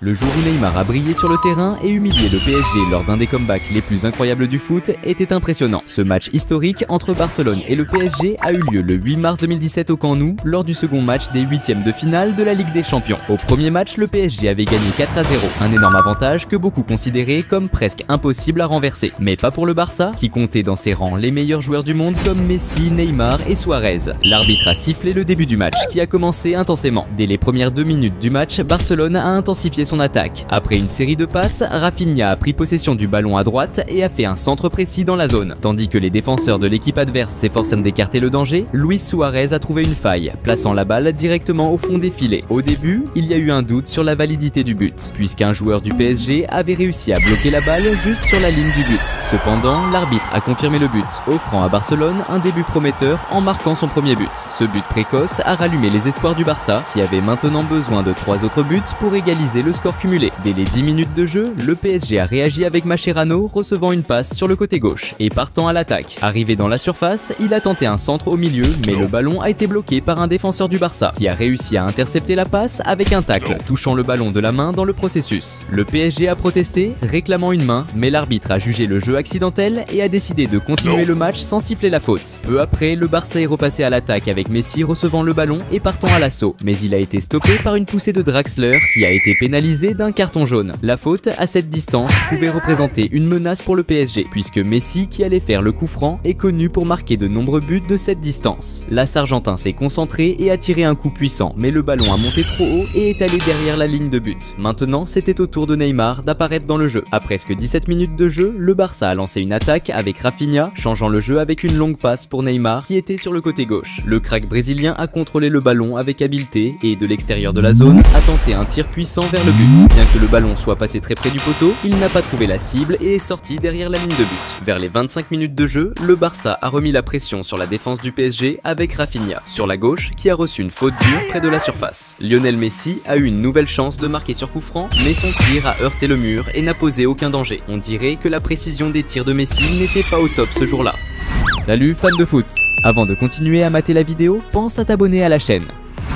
Le jour où Neymar a brillé sur le terrain et humilié le PSG lors d'un des comebacks les plus incroyables du foot était impressionnant. Ce match historique entre Barcelone et le PSG a eu lieu le 8 mars 2017 au Camp Nou lors du second match des huitièmes de finale de la Ligue des Champions. Au premier match, le PSG avait gagné 4-0, un énorme avantage que beaucoup considéraient comme presque impossible à renverser. Mais pas pour le Barça, qui comptait dans ses rangs les meilleurs joueurs du monde comme Messi, Neymar et Suarez. L'arbitre a sifflé le début du match, qui a commencé intensément. Dès les premières 2 minutes du match, Barcelone a intensifié son attaque. Après une série de passes, Rafinha a pris possession du ballon à droite et a fait un centre précis dans la zone. Tandis que les défenseurs de l'équipe adverse s'efforcent d'écarter le danger, Luis Suarez a trouvé une faille, plaçant la balle directement au fond des filets. Au début, il y a eu un doute sur la validité du but, puisqu'un joueur du PSG avait réussi à bloquer la balle juste sur la ligne du but. Cependant, l'arbitre a confirmé le but, offrant à Barcelone un début prometteur en marquant son premier but. Ce but précoce a rallumé les espoirs du Barça, qui avait maintenant besoin de 3 autres buts pour égaliser le score cumulé. Dès les 10 minutes de jeu, le PSG a réagi avec Mascherano recevant une passe sur le côté gauche et partant à l'attaque. Arrivé dans la surface, il a tenté un centre au milieu, mais le ballon a été bloqué par un défenseur du Barça, qui a réussi à intercepter la passe avec un tacle, touchant le ballon de la main dans le processus. Le PSG a protesté, réclamant une main, mais l'arbitre a jugé le jeu accidentel et a décidé de continuer le match sans siffler la faute. Peu après, le Barça est repassé à l'attaque avec Messi recevant le ballon et partant à l'assaut, mais il a été stoppé par une poussée de Draxler qui a été pénalisé d'un carton jaune. La faute, à cette distance, pouvait représenter une menace pour le PSG, puisque Messi, qui allait faire le coup franc, est connu pour marquer de nombreux buts de cette distance. L'As argentin s'est concentré et a tiré un coup puissant, mais le ballon a monté trop haut et est allé derrière la ligne de but. Maintenant, c'était au tour de Neymar d'apparaître dans le jeu. À presque 17 minutes de jeu, le Barça a lancé une attaque avec Rafinha, changeant le jeu avec une longue passe pour Neymar qui était sur le côté gauche. Le crack brésilien a contrôlé le ballon avec habileté et, de l'extérieur de la zone, a tenté un tir puissant vers le but. Bien que le ballon soit passé très près du poteau, il n'a pas trouvé la cible et est sorti derrière la ligne de but. Vers les 25 minutes de jeu, le Barça a remis la pression sur la défense du PSG avec Rafinha, sur la gauche, qui a reçu une faute dure près de la surface. Lionel Messi a eu une nouvelle chance de marquer sur coup franc, mais son tir a heurté le mur et n'a posé aucun danger. On dirait que la précision des tirs de Messi n'était pas au top ce jour-là. Salut fans de foot! Avant de continuer à mater la vidéo, pense à t'abonner à la chaîne.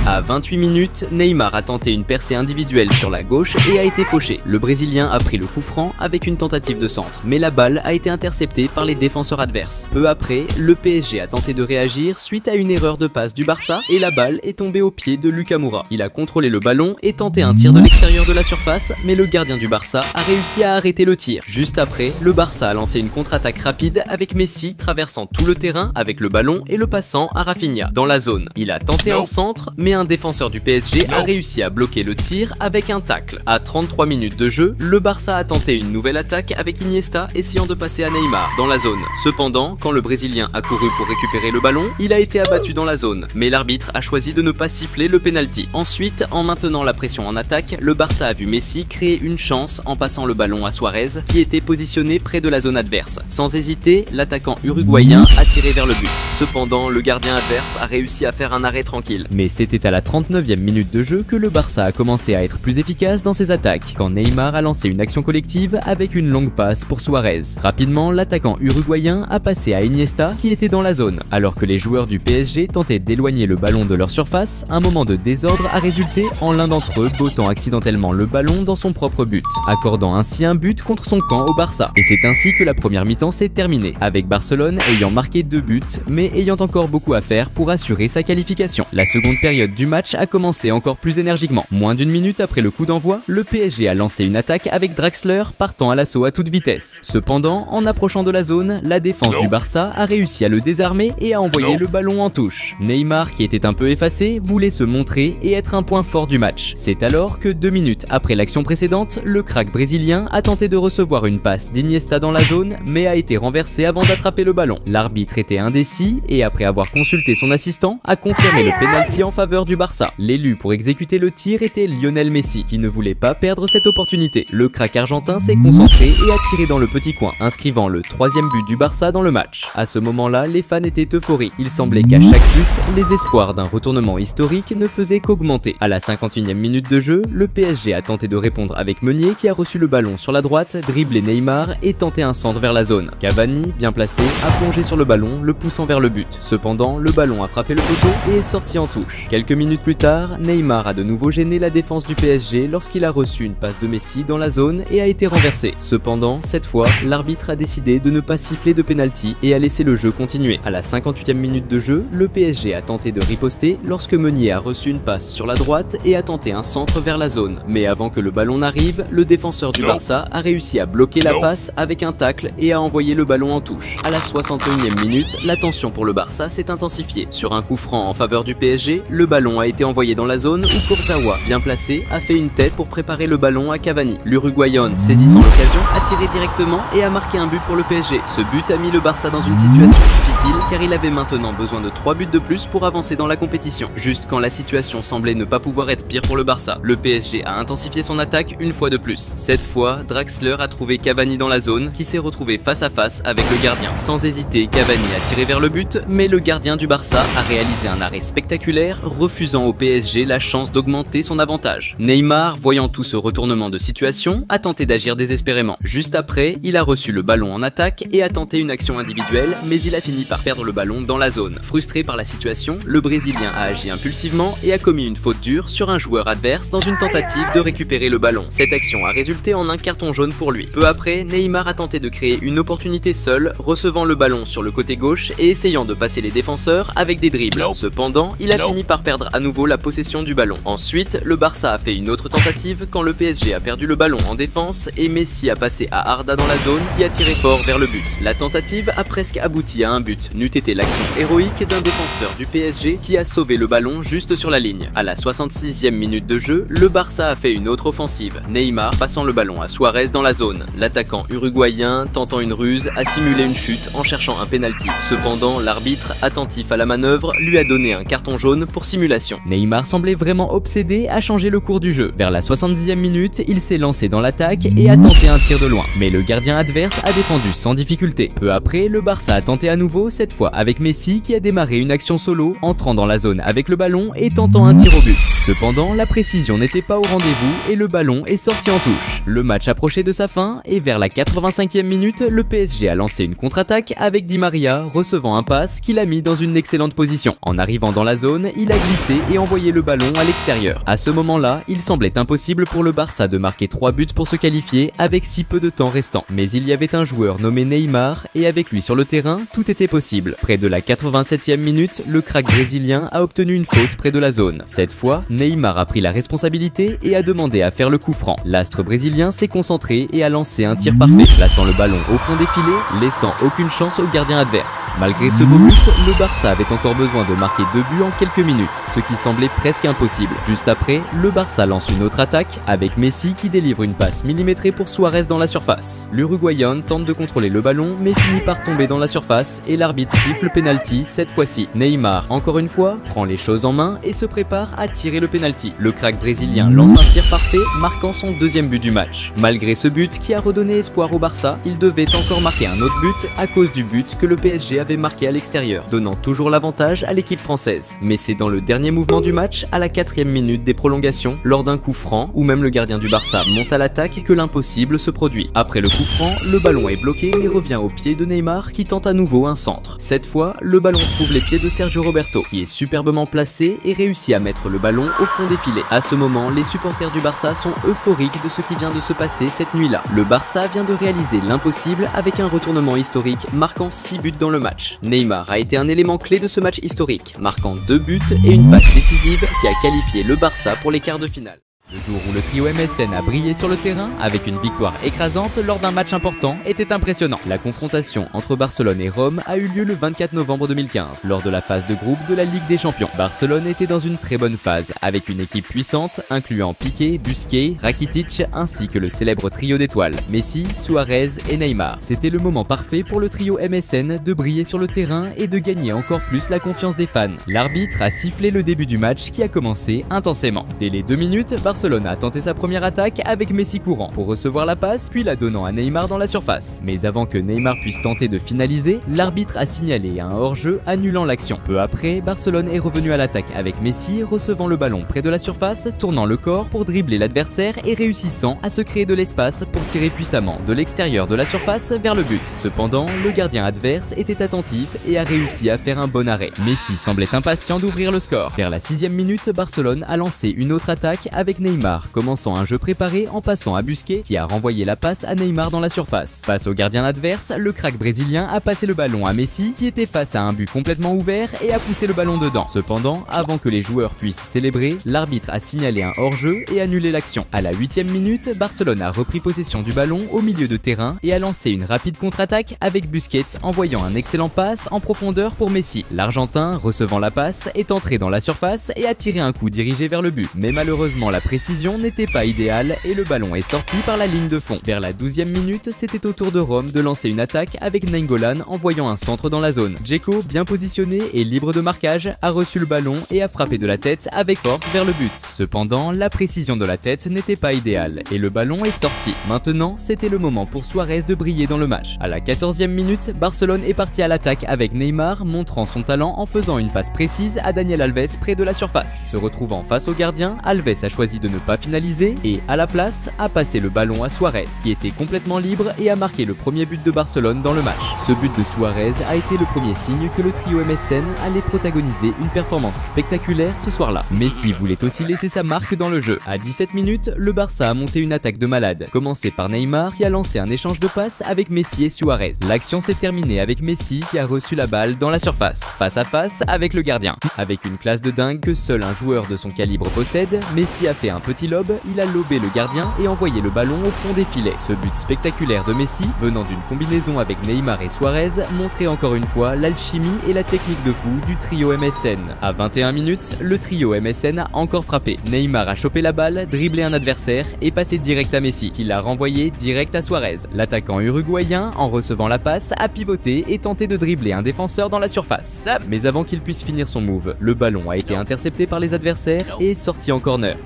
À 28 minutes, Neymar a tenté une percée individuelle sur la gauche et a été fauché. Le Brésilien a pris le coup franc avec une tentative de centre, mais la balle a été interceptée par les défenseurs adverses. Peu après, le PSG a tenté de réagir suite à une erreur de passe du Barça et la balle est tombée aux pieds de Lucas Moura. Il a contrôlé le ballon et tenté un tir de l'extérieur de la surface, mais le gardien du Barça a réussi à arrêter le tir. Juste après, le Barça a lancé une contre-attaque rapide avec Messi traversant tout le terrain avec le ballon et le passant à Rafinha dans la zone. Il a tenté un centre, mais un défenseur du PSG a réussi à bloquer le tir avec un tacle. À 33 minutes de jeu, le Barça a tenté une nouvelle attaque avec Iniesta essayant de passer à Neymar dans la zone. Cependant, quand le Brésilien a couru pour récupérer le ballon, il a été abattu dans la zone, mais l'arbitre a choisi de ne pas siffler le penalty. Ensuite, en maintenant la pression en attaque, le Barça a vu Messi créer une chance en passant le ballon à Suarez qui était positionné près de la zone adverse. Sans hésiter, l'attaquant uruguayen a tiré vers le but. Cependant, le gardien adverse a réussi à faire un arrêt tranquille. Mais c'était à la 39e minute de jeu que le Barça a commencé à être plus efficace dans ses attaques, quand Neymar a lancé une action collective avec une longue passe pour Suarez. Rapidement, l'attaquant uruguayen a passé à Iniesta qui était dans la zone. Alors que les joueurs du PSG tentaient d'éloigner le ballon de leur surface, un moment de désordre a résulté en l'un d'entre eux bottant accidentellement le ballon dans son propre but, accordant ainsi un but contre son camp au Barça. Et c'est ainsi que la première mi-temps s'est terminée, avec Barcelone ayant marqué 2 buts, mais ayant encore beaucoup à faire pour assurer sa qualification. La seconde période du match a commencé encore plus énergiquement. Moins d'une minute après le coup d'envoi, le PSG a lancé une attaque avec Draxler partant à l'assaut à toute vitesse. Cependant, en approchant de la zone, la défense du Barça a réussi à le désarmer et a envoyé le ballon en touche. Neymar, qui était un peu effacé, voulait se montrer et être un point fort du match. C'est alors que 2 minutes après l'action précédente, le crack brésilien a tenté de recevoir une passe d'Iniesta dans la zone, mais a été renversé avant d'attraper le ballon. L'arbitre était indécis et après avoir consulté son assistant, a confirmé le penalty en faveur du Barça. L'élu pour exécuter le tir était Lionel Messi, qui ne voulait pas perdre cette opportunité. Le crack argentin s'est concentré et a tiré dans le petit coin, inscrivant le 3e but du Barça dans le match. À ce moment-là, les fans étaient euphoriques. Il semblait qu'à chaque but, les espoirs d'un retournement historique ne faisaient qu'augmenter. À la 51e minute de jeu, le PSG a tenté de répondre avec Meunier qui a reçu le ballon sur la droite, dribblé Neymar et tenté un centre vers la zone. Cavani, bien placé, a plongé sur le ballon, le poussant vers le but. Cependant, le ballon a frappé le poteau et est sorti en touche. Quelques Quelques minutes plus tard, Neymar a de nouveau gêné la défense du PSG lorsqu'il a reçu une passe de Messi dans la zone et a été renversé. Cependant, cette fois, l'arbitre a décidé de ne pas siffler de pénalty et a laissé le jeu continuer. À la 58e minute de jeu, le PSG a tenté de riposter lorsque Meunier a reçu une passe sur la droite et a tenté un centre vers la zone. Mais avant que le ballon n'arrive, le défenseur du Barça a réussi à bloquer la passe avec un tacle et a envoyé le ballon en touche. À la 61e minute, la tension pour le Barça s'est intensifiée. Sur un coup franc en faveur du PSG, le ballon a été envoyé dans la zone où Kurzawa, bien placé, a fait une tête pour préparer le ballon à Cavani. L'Uruguayan, saisissant l'occasion, a tiré directement et a marqué un but pour le PSG. Ce but a mis le Barça dans une situation difficile car il avait maintenant besoin de 3 buts de plus pour avancer dans la compétition. Juste quand la situation semblait ne pas pouvoir être pire pour le Barça, le PSG a intensifié son attaque une fois de plus. Cette fois, Draxler a trouvé Cavani dans la zone qui s'est retrouvé face à face avec le gardien. Sans hésiter, Cavani a tiré vers le but, mais le gardien du Barça a réalisé un arrêt spectaculaire, refusant au PSG la chance d'augmenter son avantage. Neymar, voyant tout ce retournement de situation, a tenté d'agir désespérément. Juste après, il a reçu le ballon en attaque et a tenté une action individuelle, mais il a fini par perdre le ballon dans la zone. Frustré par la situation, le Brésilien a agi impulsivement et a commis une faute dure sur un joueur adverse dans une tentative de récupérer le ballon. Cette action a résulté en un carton jaune pour lui. Peu après, Neymar a tenté de créer une opportunité seul, recevant le ballon sur le côté gauche et essayant de passer les défenseurs avec des dribbles. Cependant, il a fini par perdre à nouveau la possession du ballon. Ensuite, le Barça a fait une autre tentative quand le PSG a perdu le ballon en défense et Messi a passé à Arda dans la zone qui a tiré fort vers le but. La tentative a presque abouti à un but, n'eût été l'action héroïque d'un défenseur du PSG qui a sauvé le ballon juste sur la ligne. À la 66e minute de jeu, le Barça a fait une autre offensive, Neymar passant le ballon à Suarez dans la zone. L'attaquant uruguayen, tentant une ruse, a simulé une chute en cherchant un penalty. Cependant, l'arbitre, attentif à la manœuvre, lui a donné un carton jaune pour simulation. Neymar semblait vraiment obsédé à changer le cours du jeu. Vers la 70e minute, il s'est lancé dans l'attaque et a tenté un tir de loin, mais le gardien adverse a défendu sans difficulté. Peu après, le Barça a tenté à nouveau, cette fois avec Messi qui a démarré une action solo, entrant dans la zone avec le ballon et tentant un tir au but. Cependant, la précision n'était pas au rendez-vous et le ballon est sorti en touche. Le match approchait de sa fin et vers la 85e minute, le PSG a lancé une contre-attaque avec Di Maria recevant un pass qu'il a mis dans une excellente position. En arrivant dans la zone, il a glissé et envoyé le ballon à l'extérieur. À ce moment-là, il semblait impossible pour le Barça de marquer 3 buts pour se qualifier avec si peu de temps restant. Mais il y avait un joueur nommé Neymar et avec lui sur le terrain, tout était possible. Près de la 87e minute, le crack brésilien a obtenu une faute près de la zone. Cette fois, Neymar a pris la responsabilité et a demandé à faire le coup franc. L'astre brésilien s'est concentré et a lancé un tir parfait, plaçant le ballon au fond des filets, laissant aucune chance au gardien adverse. Malgré ce beau but, le Barça avait encore besoin de marquer 2 buts en quelques minutes, ce qui semblait presque impossible. Juste après, le Barça lance une autre attaque avec Messi qui délivre une passe millimétrée pour Suarez dans la surface. L'Uruguayan tente de contrôler le ballon mais finit par tomber dans la surface et l'arbitre siffle penalty cette fois-ci. Neymar, encore une fois, prend les choses en main et se prépare à tirer le penalty. Le crack brésilien lance un tir parfait, marquant son deuxième but du match. Malgré ce but qui a redonné espoir au Barça, il devait encore marquer un autre but à cause du but que le PSG avait marqué à l'extérieur, donnant toujours l'avantage à l'équipe française. Mais c'est dans le dernier mouvement du match, à la 4e minute des prolongations, lors d'un coup franc, où même le gardien du Barça monte à l'attaque, que l'impossible se produit. Après le coup franc, le ballon est bloqué mais revient au pied de Neymar qui tente à nouveau un centre. Cette fois, le ballon trouve les pieds de Sergio Roberto, qui est superbement placé et réussit à mettre le ballon au fond des filets. À ce moment, les supporters du Barça sont euphoriques de ce qui vient de se passer cette nuit-là. Le Barça vient de réaliser l'impossible avec un retournement historique, marquant 6 buts dans le match. Neymar a été un élément clé de ce match historique, marquant 2 buts et une passe décisive qui a qualifié le Barça pour les quarts de finale. Le jour où le trio MSN a brillé sur le terrain avec une victoire écrasante lors d'un match important était impressionnant. La confrontation entre Barcelone et Rome a eu lieu le 24 novembre 2015 lors de la phase de groupe de la Ligue des Champions. Barcelone était dans une très bonne phase avec une équipe puissante incluant Piqué, Busquets, Rakitic ainsi que le célèbre trio d'étoiles Messi, Suarez et Neymar. C'était le moment parfait pour le trio MSN de briller sur le terrain et de gagner encore plus la confiance des fans. L'arbitre a sifflé le début du match qui a commencé intensément. Dès les 2 minutes, Barcelone Barcelone a tenté sa première attaque avec Messi courant pour recevoir la passe puis la donnant à Neymar dans la surface. Mais avant que Neymar puisse tenter de finaliser, l'arbitre a signalé un hors-jeu annulant l'action. Peu après, Barcelone est revenu à l'attaque avec Messi recevant le ballon près de la surface, tournant le corps pour dribbler l'adversaire et réussissant à se créer de l'espace pour tirer puissamment de l'extérieur de la surface vers le but. Cependant, le gardien adverse était attentif et a réussi à faire un bon arrêt. Messi semblait impatient d'ouvrir le score. Vers la 6e minute, Barcelone a lancé une autre attaque avec Neymar, commençant un jeu préparé en passant à Busquets qui a renvoyé la passe à Neymar dans la surface. Face au gardien adverse, le crack brésilien a passé le ballon à Messi qui était face à un but complètement ouvert et a poussé le ballon dedans. Cependant, avant que les joueurs puissent célébrer, l'arbitre a signalé un hors-jeu et annulé l'action. À la 8e minute, Barcelone a repris possession du ballon au milieu de terrain et a lancé une rapide contre-attaque avec Busquets envoyant un excellent passe en profondeur pour Messi. L'Argentin, recevant la passe, est entré dans la surface et a tiré un coup dirigé vers le but. Mais malheureusement, la précision n'était pas idéale et le ballon est sorti par la ligne de fond. Vers la 12e minute, c'était au tour de Rome de lancer une attaque avec Nainggolan envoyant un centre dans la zone. Dzeko, bien positionné et libre de marquage, a reçu le ballon et a frappé de la tête avec force vers le but. Cependant, la précision de la tête n'était pas idéale et le ballon est sorti. Maintenant, c'était le moment pour Suarez de briller dans le match. À la 14e minute, Barcelone est parti à l'attaque avec Neymar montrant son talent en faisant une passe précise à Daniel Alves près de la surface. Se retrouvant face au gardien, Alves a choisi de ne pas finaliser et, à la place, a passé le ballon à Suarez qui était complètement libre et a marqué le premier but de Barcelone dans le match. Ce but de Suarez a été le premier signe que le trio MSN allait protagoniser une performance spectaculaire ce soir-là. Messi voulait aussi laisser sa marque dans le jeu. À 17 minutes, le Barça a monté une attaque de malade, commencée par Neymar qui a lancé un échange de passes avec Messi et Suarez. L'action s'est terminée avec Messi qui a reçu la balle dans la surface, face à face avec le gardien. Avec une classe de dingue que seul un joueur de son calibre possède, Messi a fait un petit lob, il a lobé le gardien et envoyé le ballon au fond des filets. Ce but spectaculaire de Messi, venant d'une combinaison avec Neymar et Suarez, montrait encore une fois l'alchimie et la technique de fou du trio MSN. À 21 minutes, le trio MSN a encore frappé. Neymar a chopé la balle, dribblé un adversaire et passé direct à Messi, qui l'a renvoyé direct à Suarez. L'attaquant uruguayen, en recevant la passe, a pivoté et tenté de dribbler un défenseur dans la surface. Mais avant qu'il puisse finir son move, le ballon a été intercepté par les adversaires et est sorti en corner.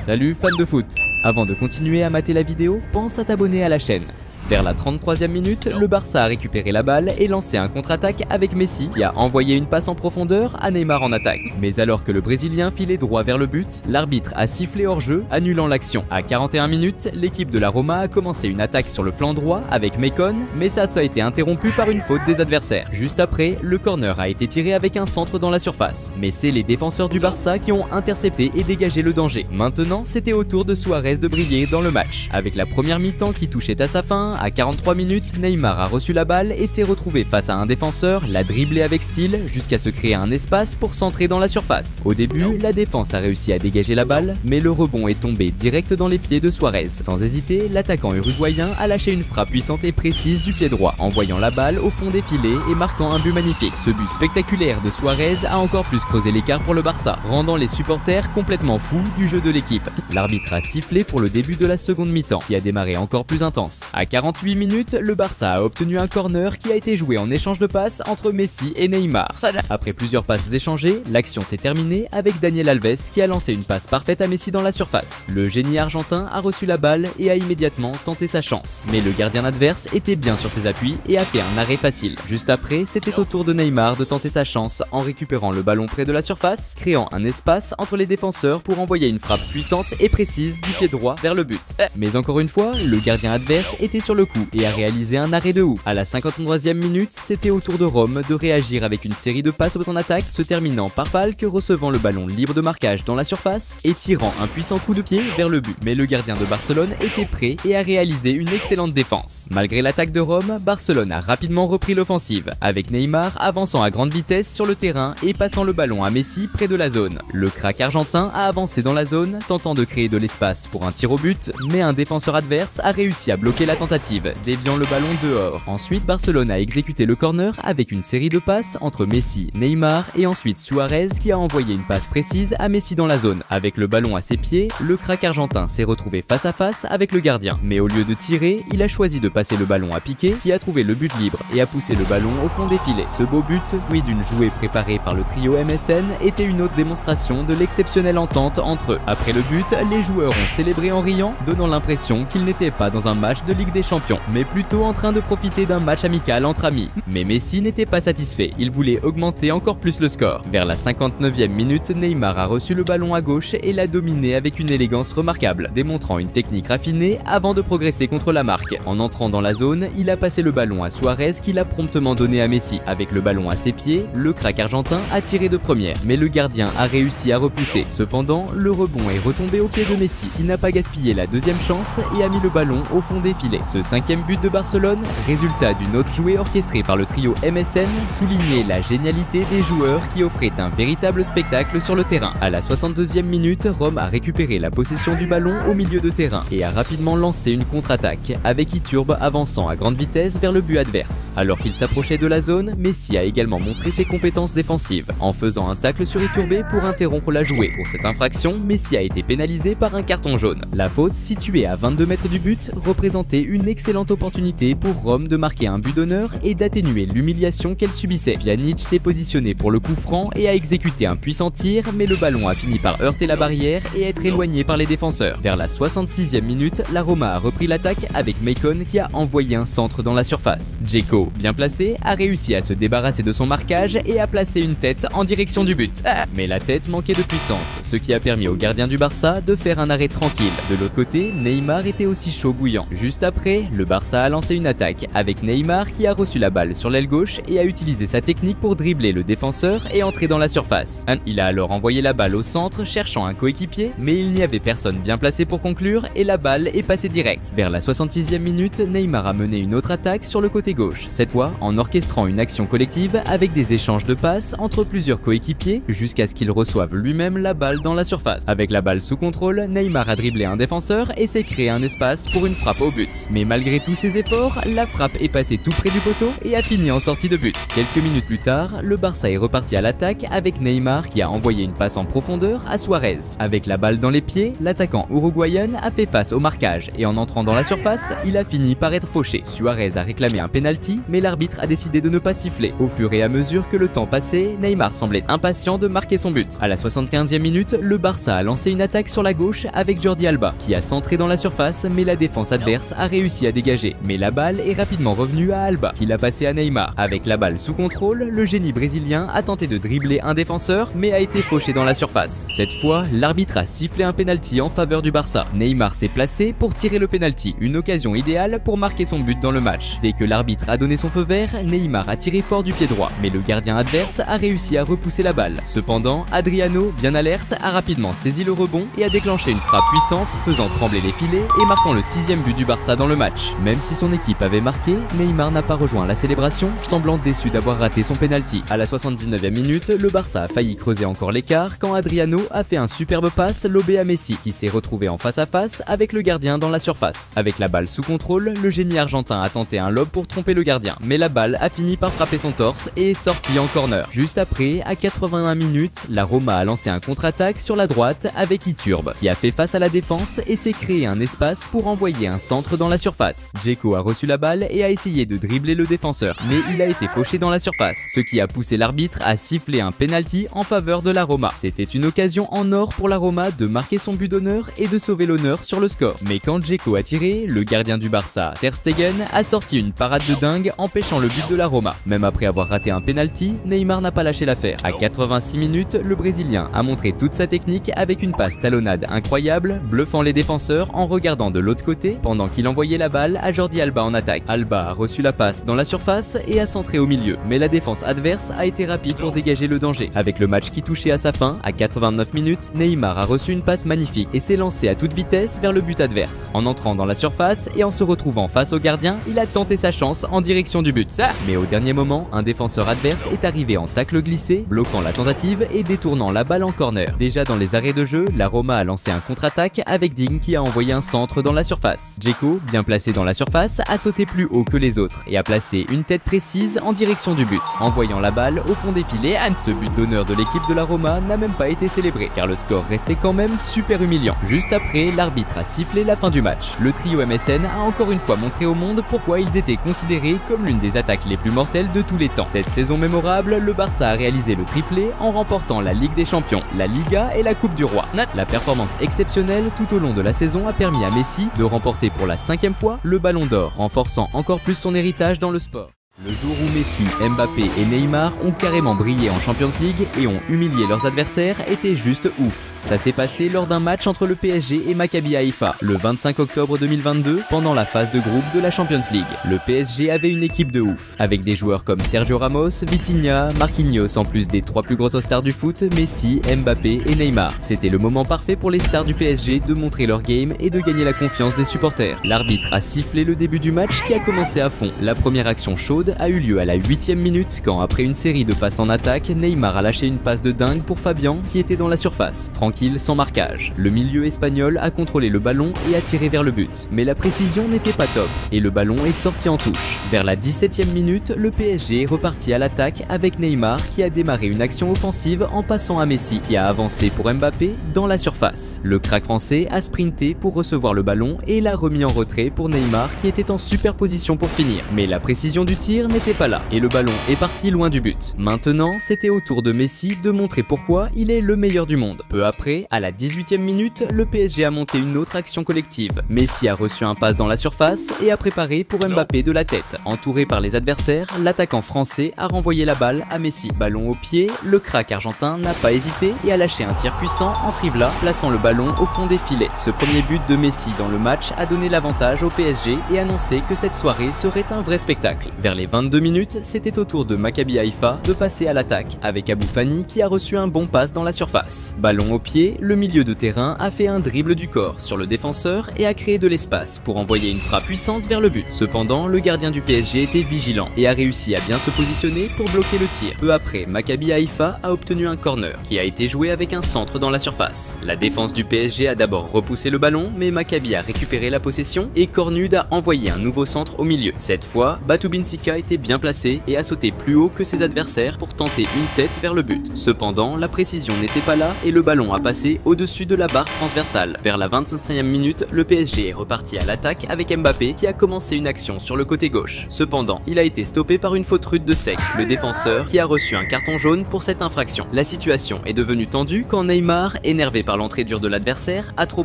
Salut fans de foot! Avant de continuer à mater la vidéo, pense à t'abonner à la chaîne. Vers la 33e minute, le Barça a récupéré la balle et lancé un contre-attaque avec Messi qui a envoyé une passe en profondeur à Neymar en attaque. Mais alors que le Brésilien filait droit vers le but, l'arbitre a sifflé hors-jeu, annulant l'action. À 41 minutes, l'équipe de la Roma a commencé une attaque sur le flanc droit avec Maicon, mais ça a été interrompu par une faute des adversaires. Juste après, le corner a été tiré avec un centre dans la surface. Mais c'est les défenseurs du Barça qui ont intercepté et dégagé le danger. Maintenant, c'était au tour de Suarez de briller dans le match. Avec la première mi-temps qui touchait à sa fin, à 43 minutes, Neymar a reçu la balle et s'est retrouvé face à un défenseur, l'a dribblé avec style jusqu'à se créer un espace pour centrer dans la surface. Au début, la défense a réussi à dégager la balle, mais le rebond est tombé direct dans les pieds de Suarez. Sans hésiter, l'attaquant uruguayen a lâché une frappe puissante et précise du pied droit, envoyant la balle au fond des filets et marquant un but magnifique. Ce but spectaculaire de Suarez a encore plus creusé l'écart pour le Barça, rendant les supporters complètement fous du jeu de l'équipe. L'arbitre a sifflé pour le début de la seconde mi-temps, qui a démarré encore plus intense. À 48 minutes, le Barça a obtenu un corner qui a été joué en échange de passes entre Messi et Neymar. Après plusieurs passes échangées, l'action s'est terminée avec Daniel Alves qui a lancé une passe parfaite à Messi dans la surface. Le génie argentin a reçu la balle et a immédiatement tenté sa chance. Mais le gardien adverse était bien sur ses appuis et a fait un arrêt facile. Juste après, c'était au tour de Neymar de tenter sa chance en récupérant le ballon près de la surface, créant un espace entre les défenseurs pour envoyer une frappe puissante et précise du pied droit vers le but. Mais encore une fois, le gardien adverse était sur le coup et a réalisé un arrêt de ouf. À la 53e minute, c'était au tour de Rome de réagir avec une série de passes en attaque, se terminant par Falque recevant le ballon libre de marquage dans la surface et tirant un puissant coup de pied vers le but. Mais le gardien de Barcelone était prêt et a réalisé une excellente défense. Malgré l'attaque de Rome, Barcelone a rapidement repris l'offensive, avec Neymar avançant à grande vitesse sur le terrain et passant le ballon à Messi près de la zone. Le crack argentin a avancé dans la zone, tentant de créer de l'espace pour un tir au but, mais un défenseur adverse a réussi à bloquer la tentative. tentative, déviant le ballon dehors. Ensuite, Barcelone a exécuté le corner avec une série de passes entre Messi, Neymar et ensuite Suarez qui a envoyé une passe précise à Messi dans la zone. Avec le ballon à ses pieds, le crack argentin s'est retrouvé face à face avec le gardien. Mais au lieu de tirer, il a choisi de passer le ballon à Piqué qui a trouvé le but libre et a poussé le ballon au fond des filets. Ce beau but, fruit d'une jouée préparée par le trio MSN, était une autre démonstration de l'exceptionnelle entente entre eux. Après le but, les joueurs ont célébré en riant, donnant l'impression qu'ils n'étaient pas dans un match de Ligue des Champions, mais plutôt en train de profiter d'un match amical entre amis. Mais Messi n'était pas satisfait, il voulait augmenter encore plus le score. Vers la 59e minute, Neymar a reçu le ballon à gauche et l'a dominé avec une élégance remarquable, démontrant une technique raffinée avant de progresser contre la marque. En entrant dans la zone, il a passé le ballon à Suarez qui l'a promptement donné à Messi. Avec le ballon à ses pieds, le crack argentin a tiré de première, mais le gardien a réussi à repousser. Cependant, le rebond est retombé au pied de Messi, qui n'a pas gaspillé la deuxième chance et a mis le ballon au fond des filets. Ce 5e but de Barcelone, résultat d'une autre jouée orchestrée par le trio MSN, soulignait la génialité des joueurs qui offraient un véritable spectacle sur le terrain. À la 62e minute, Rome a récupéré la possession du ballon au milieu de terrain et a rapidement lancé une contre-attaque, avec Iturbe avançant à grande vitesse vers le but adverse. Alors qu'il s'approchait de la zone, Messi a également montré ses compétences défensives, en faisant un tacle sur Iturbe pour interrompre la jouée. Pour cette infraction, Messi a été pénalisé par un carton jaune. La faute, située à 22 mètres du but, représentait une excellente opportunité pour Rome de marquer un but d'honneur et d'atténuer l'humiliation qu'elle subissait. Pjanic s'est positionné pour le coup franc et a exécuté un puissant tir, mais le ballon a fini par heurter la barrière et être éloigné par les défenseurs. Vers la 66e minute, la Roma a repris l'attaque avec Maicon qui a envoyé un centre dans la surface. Dzeko, bien placé, a réussi à se débarrasser de son marquage et a placé une tête en direction du but. Mais la tête manquait de puissance, ce qui a permis au gardien du Barça de faire un arrêt tranquille. De l'autre côté, Neymar était aussi chaud bouillant. Juste après, le Barça a lancé une attaque avec Neymar qui a reçu la balle sur l'aile gauche et a utilisé sa technique pour dribbler le défenseur et entrer dans la surface. Il a alors envoyé la balle au centre cherchant un coéquipier, mais il n'y avait personne bien placé pour conclure et la balle est passée direct. Vers la 66e minute, Neymar a mené une autre attaque sur le côté gauche, cette fois en orchestrant une action collective avec des échanges de passes entre plusieurs coéquipiers jusqu'à ce qu'il reçoive lui-même la balle dans la surface. Avec la balle sous contrôle, Neymar a dribblé un défenseur et s'est créé un espace pour une frappe au but. Mais malgré tous ses efforts, la frappe est passée tout près du poteau et a fini en sortie de but. Quelques minutes plus tard, le Barça est reparti à l'attaque avec Neymar qui a envoyé une passe en profondeur à Suarez. Avec la balle dans les pieds, l'attaquant uruguayen a fait face au marquage et en entrant dans la surface, il a fini par être fauché. Suarez a réclamé un penalty, mais l'arbitre a décidé de ne pas siffler. Au fur et à mesure que le temps passait, Neymar semblait impatient de marquer son but. À la 75e minute, le Barça a lancé une attaque sur la gauche avec Jordi Alba qui a centré dans la surface, mais la défense adverse a réussi à dégager. Mais la balle est rapidement revenue à Alba qui l'a passée à Neymar. Avec la balle sous contrôle, le génie brésilien a tenté de dribbler un défenseur mais a été fauché dans la surface. Cette fois, l'arbitre a sifflé un penalty en faveur du Barça. Neymar s'est placé pour tirer le penalty, une occasion idéale pour marquer son but dans le match. Dès que l'arbitre a donné son feu vert, Neymar a tiré fort du pied droit, mais le gardien adverse a réussi à repousser la balle. Cependant, Adriano, bien alerte, a rapidement saisi le rebond et a déclenché une frappe puissante, faisant trembler les filets et marquant le 6e but du Barça dans le match. Même si son équipe avait marqué, Neymar n'a pas rejoint la célébration, semblant déçu d'avoir raté son penalty. À la 79e minute, le Barça a failli creuser encore l'écart quand Adriano a fait un superbe passe lobé à Messi qui s'est retrouvé en face à face avec le gardien dans la surface. Avec la balle sous contrôle, le génie argentin a tenté un lob pour tromper le gardien, mais la balle a fini par frapper son torse et est sortie en corner. Juste après, à 81 minutes, la Roma a lancé un contre-attaque sur la droite avec Iturbe qui a fait face à la défense et s'est créé un espace pour envoyer un centre dans la surface. Dzeko a reçu la balle et a essayé de dribbler le défenseur, mais il a été fauché dans la surface, ce qui a poussé l'arbitre à siffler un penalty en faveur de la Roma. C'était une occasion en or pour la Roma de marquer son but d'honneur et de sauver l'honneur sur le score. Mais quand Dzeko a tiré, le gardien du Barça, Ter Stegen, a sorti une parade de dingue empêchant le but de la Roma. Même après avoir raté un penalty, Neymar n'a pas lâché l'affaire. À 86 minutes, le Brésilien a montré toute sa technique avec une passe talonnade incroyable, bluffant les défenseurs en regardant de l'autre côté pendant qu'il envoyait la balle à Jordi Alba en attaque. Alba a reçu la passe dans la surface et a centré au milieu, mais la défense adverse a été rapide pour dégager le danger. Avec le match qui touchait à sa fin, à 89 minutes, Neymar a reçu une passe magnifique et s'est lancé à toute vitesse vers le but adverse. En entrant dans la surface et en se retrouvant face au gardien, il a tenté sa chance en direction du but. Mais au dernier moment, un défenseur adverse est arrivé en tacle glissé, bloquant la tentative et détournant la balle en corner. Déjà dans les arrêts de jeu, la Roma a lancé un contre-attaque avec Digne qui a envoyé un centre dans la surface. Dzeko, bien placé, placé dans la surface, a sauté plus haut que les autres et a placé une tête précise en direction du but, envoyant la balle au fond des filets. Ce but d'honneur de l'équipe de la Roma n'a même pas été célébré, car le score restait quand même super humiliant. Juste après, l'arbitre a sifflé la fin du match. Le trio MSN a encore une fois montré au monde pourquoi ils étaient considérés comme l'une des attaques les plus mortelles de tous les temps. Cette saison mémorable, le Barça a réalisé le triplé en remportant la Ligue des Champions, la Liga et la Coupe du Roi. La performance exceptionnelle tout au long de la saison a permis à Messi de remporter pour la 5e fois le Ballon d'Or, renforçant encore plus son héritage dans le sport. Le jour où Messi, Mbappé et Neymar ont carrément brillé en Champions League et ont humilié leurs adversaires était juste ouf. Ça s'est passé lors d'un match entre le PSG et Maccabi Haïfa le 25 octobre 2022 pendant la phase de groupe de la Champions League. Le PSG avait une équipe de ouf, avec des joueurs comme Sergio Ramos, Vitinha, Marquinhos en plus des 3 plus grosses stars du foot, Messi, Mbappé et Neymar. C'était le moment parfait pour les stars du PSG de montrer leur game et de gagner la confiance des supporters. L'arbitre a sifflé le début du match qui a commencé à fond. La première action chaude a eu lieu à la 8e minute quand, après une série de passes en attaque, Neymar a lâché une passe de dingue pour Fabian qui était dans la surface, tranquille sans marquage. Le milieu espagnol a contrôlé le ballon et a tiré vers le but, mais la précision n'était pas top et le ballon est sorti en touche. Vers la 17e minute, le PSG est reparti à l'attaque avec Neymar qui a démarré une action offensive en passant à Messi qui a avancé pour Mbappé dans la surface. Le crack français a sprinté pour recevoir le ballon et l'a remis en retrait pour Neymar qui était en super position pour finir, mais la précision du tir n'était pas là et le ballon est parti loin du but. Maintenant, c'était au tour de Messi de montrer pourquoi il est le meilleur du monde. Peu après, à la 18e minute, le PSG a monté une autre action collective. Messi a reçu un passe dans la surface et a préparé pour Mbappé de la tête. Entouré par les adversaires, l'attaquant français a renvoyé la balle à Messi. Ballon au pied, le crack argentin n'a pas hésité et a lâché un tir puissant en trivela, plaçant le ballon au fond des filets. Ce premier but de Messi dans le match a donné l'avantage au PSG et annoncé que cette soirée serait un vrai spectacle. Vers les 22 minutes, c'était au tour de Maccabi Haïfa de passer à l'attaque, avec Abou Fani qui a reçu un bon passe dans la surface. Ballon au pied, le milieu de terrain a fait un dribble du corps sur le défenseur et a créé de l'espace pour envoyer une frappe puissante vers le but. Cependant, le gardien du PSG était vigilant et a réussi à bien se positionner pour bloquer le tir. Peu après, Maccabi Haïfa a obtenu un corner qui a été joué avec un centre dans la surface. La défense du PSG a d'abord repoussé le ballon, mais Maccabi a récupéré la possession et Cornud a envoyé un nouveau centre au milieu. Cette fois, Batou Binsika était bien placé et a sauté plus haut que ses adversaires pour tenter une tête vers le but. Cependant, la précision n'était pas là et le ballon a passé au-dessus de la barre transversale. Vers la 25e minute, le PSG est reparti à l'attaque avec Mbappé qui a commencé une action sur le côté gauche. Cependant, il a été stoppé par une faute rude de Sek, le défenseur qui a reçu un carton jaune pour cette infraction. La situation est devenue tendue quand Neymar, énervé par l'entrée dure de l'adversaire, a trop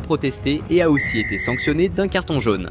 protesté et a aussi été sanctionné d'un carton jaune.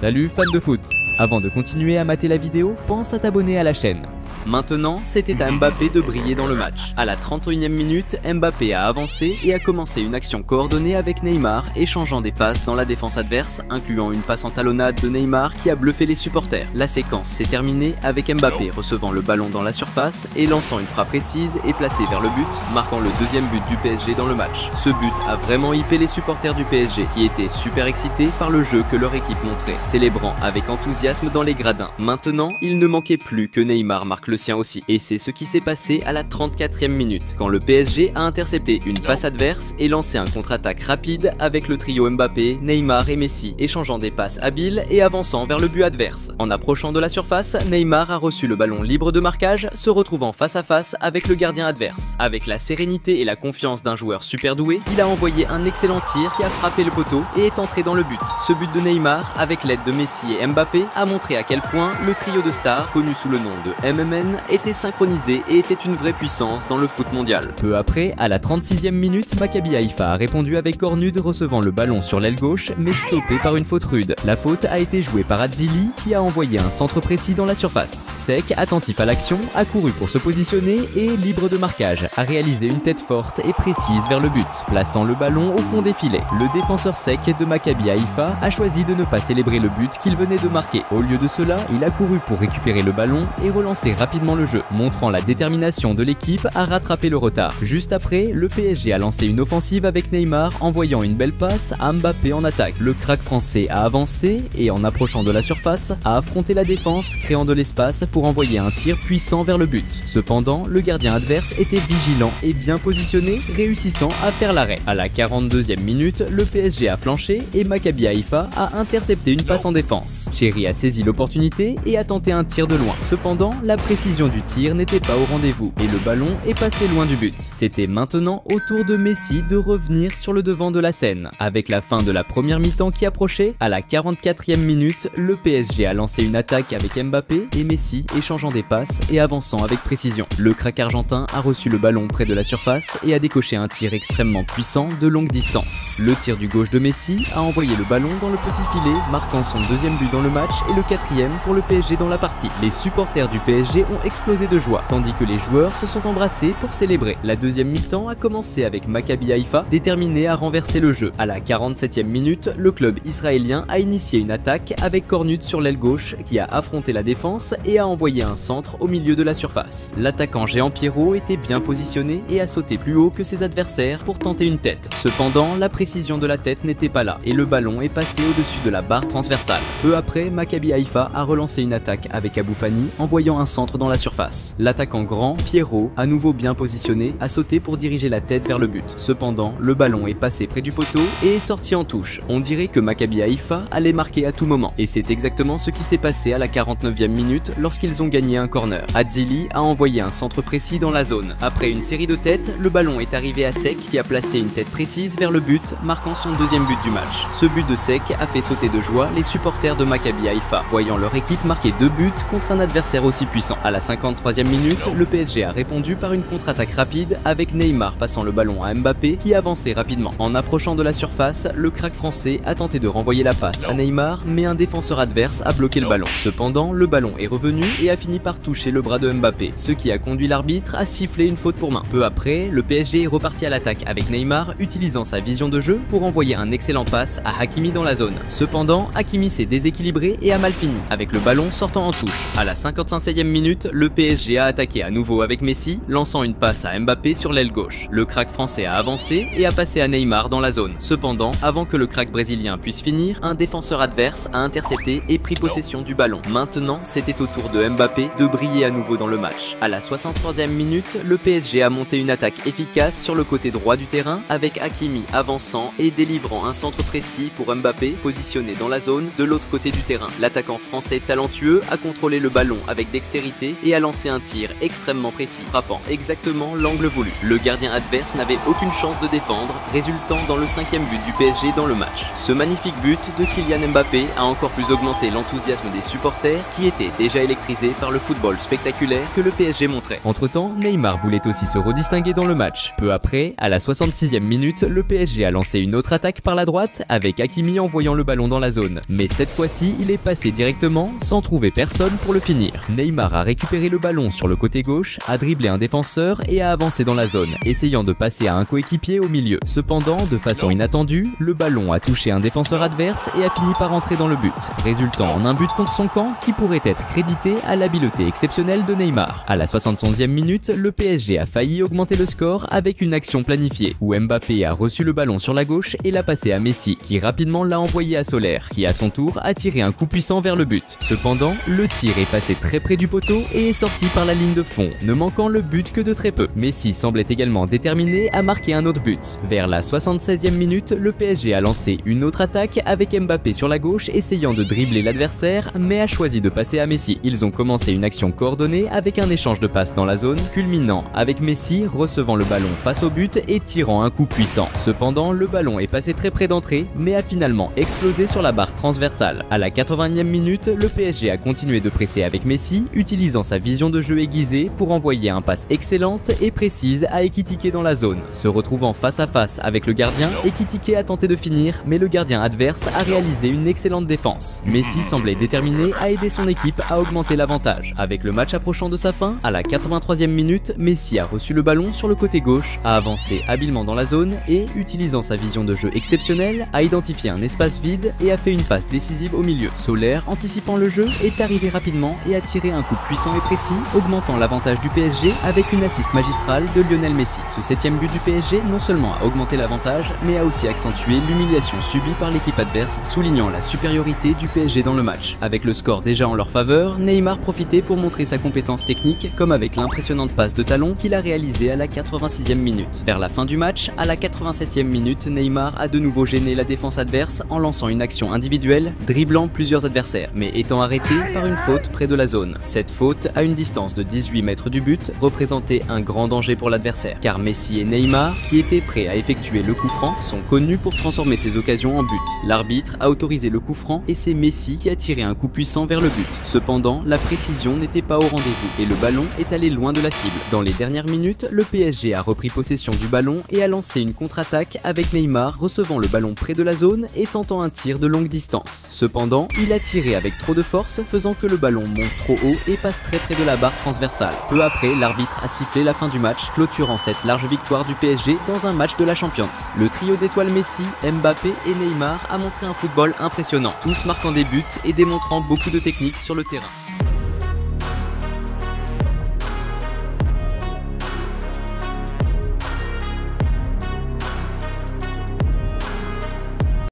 Salut fans de foot! Avant de continuer à mater la vidéo, pense à t'abonner à la chaîne. Maintenant, c'était à Mbappé de briller dans le match. À la 31e minute, Mbappé a avancé et a commencé une action coordonnée avec Neymar, échangeant des passes dans la défense adverse, incluant une passe en talonnade de Neymar qui a bluffé les supporters. La séquence s'est terminée avec Mbappé recevant le ballon dans la surface et lançant une frappe précise et placée vers le but, marquant le deuxième but du PSG dans le match. Ce but a vraiment hypé les supporters du PSG qui étaient super excités par le jeu que leur équipe montrait, célébrant avec enthousiasme dans les gradins. Maintenant, il ne manquait plus que Neymar marque le sien aussi. Et c'est ce qui s'est passé à la 34e minute, quand le PSG a intercepté une passe adverse et lancé un contre-attaque rapide avec le trio Mbappé, Neymar et Messi, échangeant des passes habiles et avançant vers le but adverse. En approchant de la surface, Neymar a reçu le ballon libre de marquage, se retrouvant face à face avec le gardien adverse. Avec la sérénité et la confiance d'un joueur super doué, il a envoyé un excellent tir qui a frappé le poteau et est entré dans le but. Ce but de Neymar, avec l'aide de Messi et Mbappé, a montré à quel point le trio de stars, connu sous le nom de MMN, était synchronisé et était une vraie puissance dans le foot mondial. Peu après, à la 36e minute, Maccabi Haïfa a répondu avec Cornud recevant le ballon sur l'aile gauche mais stoppé par une faute rude. La faute a été jouée par Atzili qui a envoyé un centre précis dans la surface. Sek, attentif à l'action, a couru pour se positionner et, libre de marquage, a réalisé une tête forte et précise vers le but, plaçant le ballon au fond des filets. Le défenseur Sek de Maccabi Haïfa a choisi de ne pas célébrer le but qu'il venait de marquer. Au lieu de cela, il a couru pour récupérer le ballon et relancer rapidement rapidement le jeu, montrant la détermination de l'équipe à rattraper le retard. Juste après, le PSG a lancé une offensive avec Neymar, envoyant une belle passe à Mbappé en attaque. Le crack français a avancé et en approchant de la surface, a affronté la défense, créant de l'espace pour envoyer un tir puissant vers le but. Cependant, le gardien adverse était vigilant et bien positionné, réussissant à faire l'arrêt. À la 42e minute, le PSG a flanché et Maccabi Haïfa a intercepté une passe en défense. Cherry a saisi l'opportunité et a tenté un tir de loin. Cependant, la précision du tir n'était pas au rendez-vous et le ballon est passé loin du but. C'était maintenant au tour de Messi de revenir sur le devant de la scène. Avec la fin de la première mi-temps qui approchait, à la 44e minute, le PSG a lancé une attaque avec Mbappé et Messi échangeant des passes et avançant avec précision. Le crack argentin a reçu le ballon près de la surface et a décoché un tir extrêmement puissant de longue distance. Le tir du gauche de Messi a envoyé le ballon dans le petit filet, marquant son deuxième but dans le match et le quatrième pour le PSG dans la partie. Les supporters du PSG ont explosé de joie, tandis que les joueurs se sont embrassés pour célébrer. La deuxième mi-temps a commencé avec Maccabi Haïfa, déterminé à renverser le jeu. À la 47e minute, le club israélien a initié une attaque avec Cornut sur l'aile gauche qui a affronté la défense et a envoyé un centre au milieu de la surface. L'attaquant géant Pierrot était bien positionné et a sauté plus haut que ses adversaires pour tenter une tête. Cependant, la précision de la tête n'était pas là et le ballon est passé au-dessus de la barre transversale. Peu après, Maccabi Haïfa a relancé une attaque avec Abou Fani, envoyant un centre dans la surface. L'attaquant grand, Pierrot, à nouveau bien positionné, a sauté pour diriger la tête vers le but. Cependant, le ballon est passé près du poteau et est sorti en touche. On dirait que Maccabi Haïfa allait marquer à tout moment. Et c'est exactement ce qui s'est passé à la 49e minute lorsqu'ils ont gagné un corner. Adzili a envoyé un centre précis dans la zone. Après une série de têtes, le ballon est arrivé à Sek qui a placé une tête précise vers le but, marquant son deuxième but du match. Ce but de Sek a fait sauter de joie les supporters de Maccabi Haïfa, voyant leur équipe marquer 2 buts contre un adversaire aussi puissant. À la 53e minute, le PSG a répondu par une contre-attaque rapide avec Neymar passant le ballon à Mbappé qui avançait rapidement. En approchant de la surface, le crack français a tenté de renvoyer la passe à Neymar, mais un défenseur adverse a bloqué le ballon. Cependant, le ballon est revenu et a fini par toucher le bras de Mbappé, ce qui a conduit l'arbitre à siffler une faute pour main. Peu après, le PSG est reparti à l'attaque avec Neymar utilisant sa vision de jeu pour envoyer un excellent passe à Hakimi dans la zone. Cependant, Hakimi s'est déséquilibré et a mal fini, avec le ballon sortant en touche. À la 55e minute, le PSG a attaqué à nouveau avec Messi, lançant une passe à Mbappé sur l'aile gauche. Le crack français a avancé et a passé à Neymar dans la zone. Cependant, avant que le crack brésilien puisse finir, un défenseur adverse a intercepté et pris possession du ballon. Maintenant, c'était au tour de Mbappé de briller à nouveau dans le match. À la 63e minute, le PSG a monté une attaque efficace sur le côté droit du terrain avec Hakimi avançant et délivrant un centre précis pour Mbappé positionné dans la zone de l'autre côté du terrain. L'attaquant français talentueux a contrôlé le ballon avec dextérité et a lancé un tir extrêmement précis, frappant exactement l'angle voulu. Le gardien adverse n'avait aucune chance de défendre, résultant dans le 5e but du PSG dans le match. Ce magnifique but de Kylian Mbappé a encore plus augmenté l'enthousiasme des supporters qui étaient déjà électrisés par le football spectaculaire que le PSG montrait. Entre-temps, Neymar voulait aussi se redistinguer dans le match. Peu après, à la 66e minute, le PSG a lancé une autre attaque par la droite avec Hakimi envoyant le ballon dans la zone. Mais cette fois-ci, il est passé directement sans trouver personne pour le finir. Neymar a récupéré le ballon sur le côté gauche, a dribblé un défenseur et a avancé dans la zone, essayant de passer à un coéquipier au milieu. Cependant, de façon inattendue, le ballon a touché un défenseur adverse et a fini par entrer dans le but, résultant en un but contre son camp qui pourrait être crédité à l'habileté exceptionnelle de Neymar. À la 71e minute, le PSG a failli augmenter le score avec une action planifiée, où Mbappé a reçu le ballon sur la gauche et l'a passé à Messi, qui rapidement l'a envoyé à Soler, qui à son tour a tiré un coup puissant vers le but. Cependant, le tir est passé très près du poteau et est sorti par la ligne de fond, ne manquant le but que de très peu. Messi semblait également déterminé à marquer un autre but. Vers la 76e minute, le PSG a lancé une autre attaque avec Mbappé sur la gauche essayant de dribbler l'adversaire, mais a choisi de passer à Messi. Ils ont commencé une action coordonnée avec un échange de passes dans la zone, culminant avec Messi recevant le ballon face au but et tirant un coup puissant. Cependant, le ballon est passé très près d'entrée, mais a finalement explosé sur la barre transversale. À la 80e minute, le PSG a continué de presser avec Messi, utilisant sa vision de jeu aiguisée pour envoyer un passe excellente et précise à Ekitike dans la zone. Se retrouvant face à face avec le gardien, Ekitike a tenté de finir, mais le gardien adverse a réalisé une excellente défense. Messi semblait déterminé à aider son équipe à augmenter l'avantage. Avec le match approchant de sa fin, à la 83e minute, Messi a reçu le ballon sur le côté gauche, a avancé habilement dans la zone et, utilisant sa vision de jeu exceptionnelle, a identifié un espace vide et a fait une passe décisive au milieu. Soler, anticipant le jeu, est arrivé rapidement et a tiré un coup puissant puissant et précis, augmentant l'avantage du PSG avec une assist magistrale de Lionel Messi. Ce 7e but du PSG non seulement a augmenté l'avantage, mais a aussi accentué l'humiliation subie par l'équipe adverse, soulignant la supériorité du PSG dans le match. Avec le score déjà en leur faveur, Neymar profitait pour montrer sa compétence technique, comme avec l'impressionnante passe de talon qu'il a réalisée à la 86e minute. Vers la fin du match, à la 87e minute, Neymar a de nouveau gêné la défense adverse en lançant une action individuelle, dribblant plusieurs adversaires, mais étant arrêté par une faute près de la zone. Cette faute, à une distance de 18 mètres du but, représentait un grand danger pour l'adversaire, car Messi et Neymar, qui étaient prêts à effectuer le coup franc, sont connus pour transformer ces occasions en but. L'arbitre a autorisé le coup franc et c'est Messi qui a tiré un coup puissant vers le but. Cependant, la précision n'était pas au rendez-vous et le ballon est allé loin de la cible. Dans les dernières minutes, le PSG a repris possession du ballon et a lancé une contre-attaque avec Neymar recevant le ballon près de la zone et tentant un tir de longue distance. Cependant, il a tiré avec trop de force, faisant que le ballon monte trop haut et passe très près de la barre transversale. Peu après, l'arbitre a sifflé la fin du match, clôturant cette large victoire du PSG dans un match de la Champions. Le trio d'étoiles Messi, Mbappé et Neymar a montré un football impressionnant, tous marquant des buts et démontrant beaucoup de technique sur le terrain.